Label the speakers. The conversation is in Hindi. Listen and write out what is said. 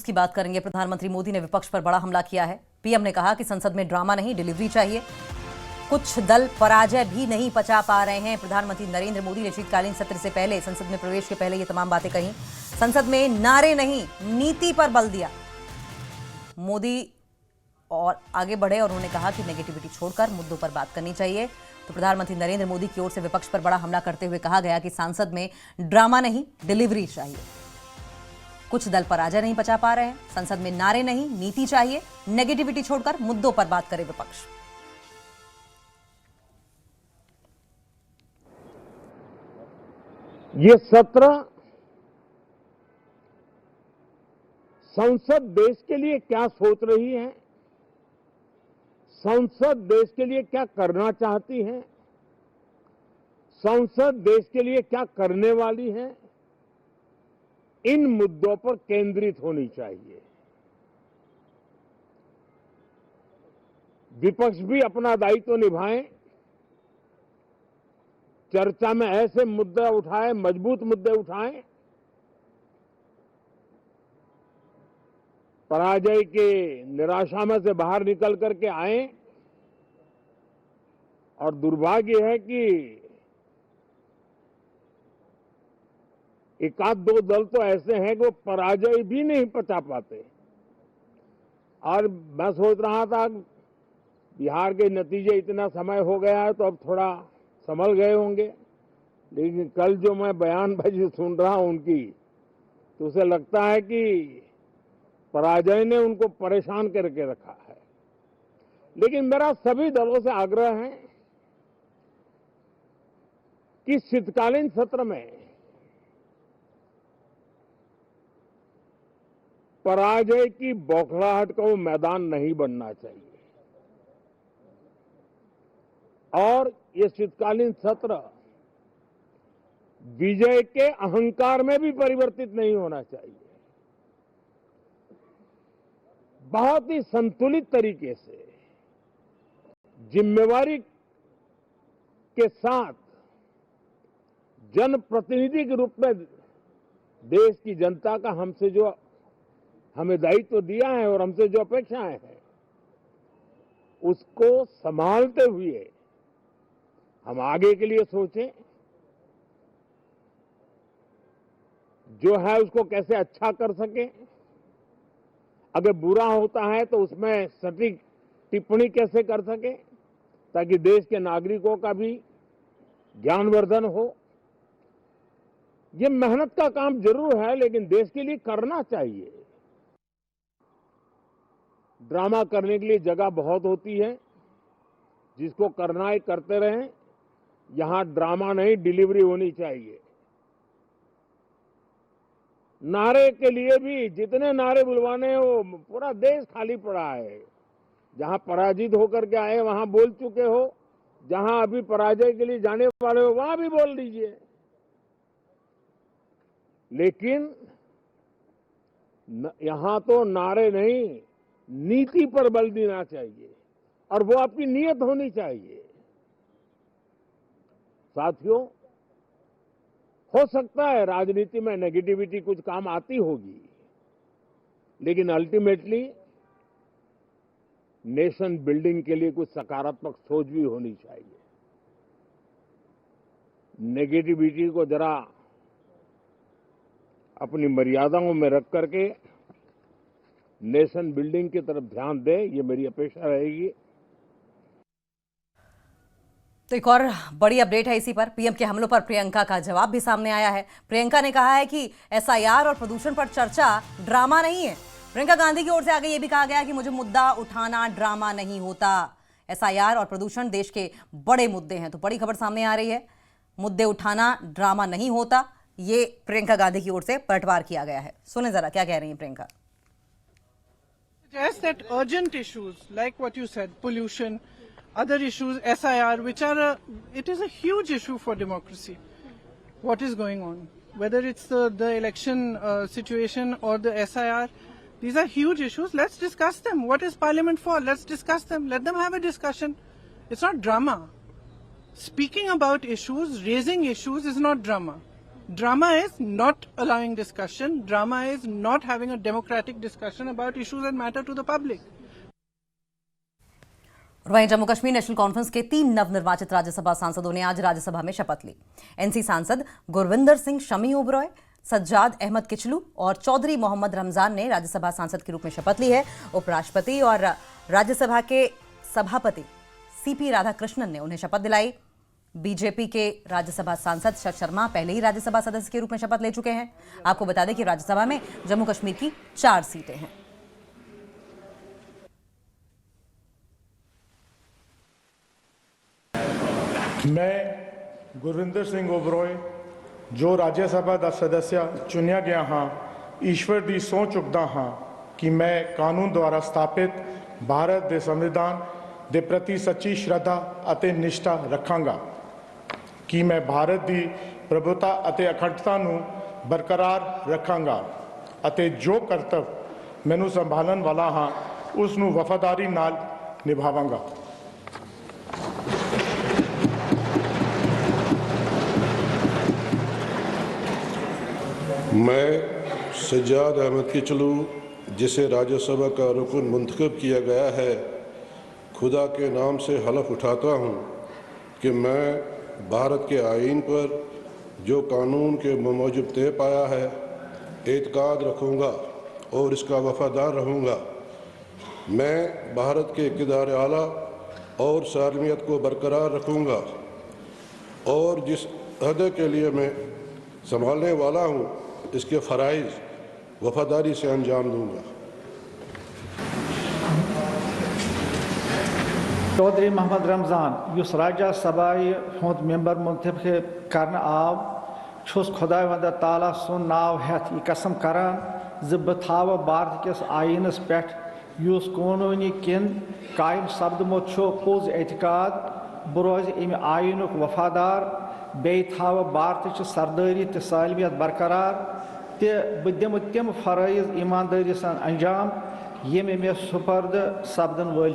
Speaker 1: की बात करेंगे। प्रधानमंत्री मोदी ने विपक्ष पर बड़ा हमला किया है। पीएम ने कहा कि संसद में ड्रामा नहीं, डिलीवरी चाहिए। कुछ दल पराजय भी नहीं पचा पा रहे हैं। प्रधानमंत्री नरेंद्र मोदी ने शीतकालीन सत्र से पहले संसद में प्रवेश के पहले ये तमाम बातें कही। संसद में नारे नहीं, नीति पर बल दिया। मोदी और आगे बढ़े और उन्होंने कहा कि नेगेटिविटी छोड़कर मुद्दों पर बात करनी चाहिए। तो प्रधानमंत्री नरेंद्र मोदी की ओर से विपक्ष पर बड़ा हमला करते हुए कहा गया कि सांसद में ड्रामा नहीं, डिलीवरी चाहिए। कुछ दल पराजय नहीं पचा पा रहे हैं। संसद में नारे नहीं, नीति चाहिए। नेगेटिविटी छोड़कर मुद्दों पर बात करे विपक्ष।
Speaker 2: ये सत्र संसद देश के लिए क्या सोच रही है, संसद देश के लिए क्या करना चाहती है, संसद देश के लिए क्या करने वाली है, इन मुद्दों पर केंद्रित होनी चाहिए। विपक्ष भी अपना दायित्व निभाएं, चर्चा में ऐसे मुद्दे उठाएं, मजबूत मुद्दे उठाएं, पराजय के निराशा में से बाहर निकल करके आए। और दुर्भाग्य है कि एक आध दो दल तो ऐसे हैं कि वो पराजय भी नहीं पचा पाते। और मैं सोच रहा था बिहार के नतीजे इतना समय हो गया है तो अब थोड़ा संभल गए होंगे, लेकिन कल जो मैं बयानबाजी सुन रहा हूं उनकी, तो उसे लगता है कि पराजय ने उनको परेशान करके रखा है। लेकिन मेरा सभी दलों से आग्रह है कि शीतकालीन सत्र में पराजय की बौखलाहट का वो मैदान नहीं बनना चाहिए। और ये शीतकालीन सत्र विजय के अहंकार में भी परिवर्तित नहीं होना चाहिए। बहुत ही संतुलित तरीके से, जिम्मेवारी के साथ, जनप्रतिनिधि के रूप में देश की जनता का हमसे जो हमें दायित्व दिया है और हमसे जो अपेक्षाएं हैं, उसको संभालते हुए हम आगे के लिए सोचें। जो है उसको कैसे अच्छा कर सकें। अगर बुरा होता है तो उसमें सटीक टिप्पणी कैसे कर सके, ताकि देश के नागरिकों का भी ज्ञानवर्धन हो। ये मेहनत का काम जरूर है, लेकिन देश के लिए करना चाहिए। ड्रामा करने के लिए जगह बहुत होती है, जिसको करना है करते रहें। यहां ड्रामा नहीं, डिलीवरी होनी चाहिए। नारे के लिए भी जितने नारे बुलवाने हैं, वो पूरा देश खाली पड़ा है। जहां पराजित होकर के आए वहां बोल चुके हो, जहां अभी पराजय के लिए जाने वाले हो वहां भी बोल दीजिए। लेकिन यहां तो नारे नहीं, नीति पर बल देना चाहिए, और वो आपकी नीयत होनी चाहिए। साथियों, हो सकता है राजनीति में नेगेटिविटी कुछ काम आती होगी, लेकिन अल्टीमेटली नेशन बिल्डिंग के लिए कुछ सकारात्मक सोच भी होनी चाहिए। नेगेटिविटी को जरा अपनी मर्यादाओं में रख करके नेशन बिल्डिंग की तरफ ध्यान दें, ये मेरी अपेक्षा रहेगी।
Speaker 1: तो एक और बड़ी अपडेट है इसी पर। पीएम के हमलों पर प्रियंका का जवाब भी सामने आया है। प्रियंका ने कहा है कि एसआईआर और प्रदूषण पर चर्चा ड्रामा नहीं है। प्रियंका गांधी की ओर से आगे ये भी कहा गया कि मुझे मुद्दा उठाना ड्रामा नहीं होता। एसआईआर और प्रदूषण देश के बड़े मुद्दे हैं। तो बड़ी खबर सामने आ रही है, मुद्दे उठाना ड्रामा नहीं होता। ये प्रियंका गांधी की ओर से पलटवार किया गया है। सुने जरा क्या कह रही हैं Priyanka.
Speaker 3: Suggest that urgent issues like what you said, pollution, other issues, SIR, which are it is a huge issue for democracy. What is going on? Whether it's the election situation or the SIR, these are huge issues. Let's discuss them. What is Parliament for? Let's discuss them. Let them have a discussion. It's not drama. Speaking about issues, raising issues is not drama. Drama is not allowing discussion. Drama is not having a democratic discussion about issues that matter to the public.
Speaker 1: वहीं जम्मू कश्मीर नेशनल कॉन्फ्रेंस के 3 नवनिर्वाचित राज्यसभा सांसदों ने आज राज्यसभा में शपथ ली। एनसी सांसद गुरविंदर सिंह शमी ओबरॉय, सज्जाद अहमद किचलू और चौधरी मोहम्मद रमजान ने राज्यसभा सांसद के रूप में शपथ ली है। उपराष्ट्रपति और राज्यसभा के सभापति सीपी राधाकृष्णन ने उन्हें शपथ दिलाई। बीजेपी के राज्यसभा सांसद शरद शर्मा पहले ही राज्यसभा सदस्य के रूप में शपथ ले चुके हैं। आपको बता दें कि राज्यसभा में जम्मू कश्मीर की 4 सीटें हैं।
Speaker 4: मैं गुरविंदर सिंह ओबरॉय जो राज्यसभा ਦਾ ਸਦੱਸਿਆ ਚੁਣਿਆ ਗਿਆ ਹਾਂ, ਈਸ਼ਵਰ ਦੀ ਸਹੁੰ ਚੁੱਕਦਾ ਹਾਂ ਕਿ ਮੈਂ ਕਾਨੂੰਨ ਦੁਆਰਾ ਸਥਾਪਿਤ ਭਾਰਤ ਦੇ ਸੰਵਿਧਾਨ ਦੇ ਪ੍ਰਤੀ ਸੱਚੀ ਸ਼ਰਧਾ ਅਤੇ ਨਿਸ਼ਠਾ ਰੱਖਾਂਗਾ ਕਿ ਮੈਂ ਭਾਰਤ ਦੀ ਪ੍ਰਭੂਤਾ ਅਤੇ ਅਖੰਡਤਾ ਨੂੰ ਬਰਕਰਾਰ ਰੱਖਾਂਗਾ ਅਤੇ ਜੋ ਕਰਤੱਵ ਮੈਨੂੰ ਸੰਭਾਲਣ ਵਾਲਾ ਹਾਂ ਉਸ ਨੂੰ ਵਫਾਦਾਰੀ ਨਾਲ ਨਿਭਾਵਾਂਗਾ।
Speaker 5: मैं सज्जाद अहमद किचलू जिसे राज्यसभा का रुकन मुंतखब किया गया है, खुदा के नाम से हलफ उठाता हूँ कि मैं भारत के आईन पर जो कानून के मौजूद तय पाया है एतकाद रखूँगा और इसका वफादार रहूँगा। मैं भारत के इक़्तिदार आला और सालमियत को बरकरार रखूँगा और जिस अहदे के लिए मैं संभालने वाला हूँ इसके फ़राइज़ वफादारी से अंजाम दूँगा।
Speaker 6: चौधरी मोहम्मद रमजान युस राज्यसभा हुंद मेंबर मुंतखब करने आव छुस खुदाय वंद ताला सुन नाव हेथ यह कसम करान ज बह थाव भारत किस आईनस पे युस कानूनी किन कायम सपदमुत पोज एतकाद बह रोज अमि आईनुक वफादार बे थाव भारत सरदारी तो सालमियत बरकरार तो बह दिम तम फ़राइज़ ईमानदारी सान अंजाम यम मे सुपर्द सपदन वल।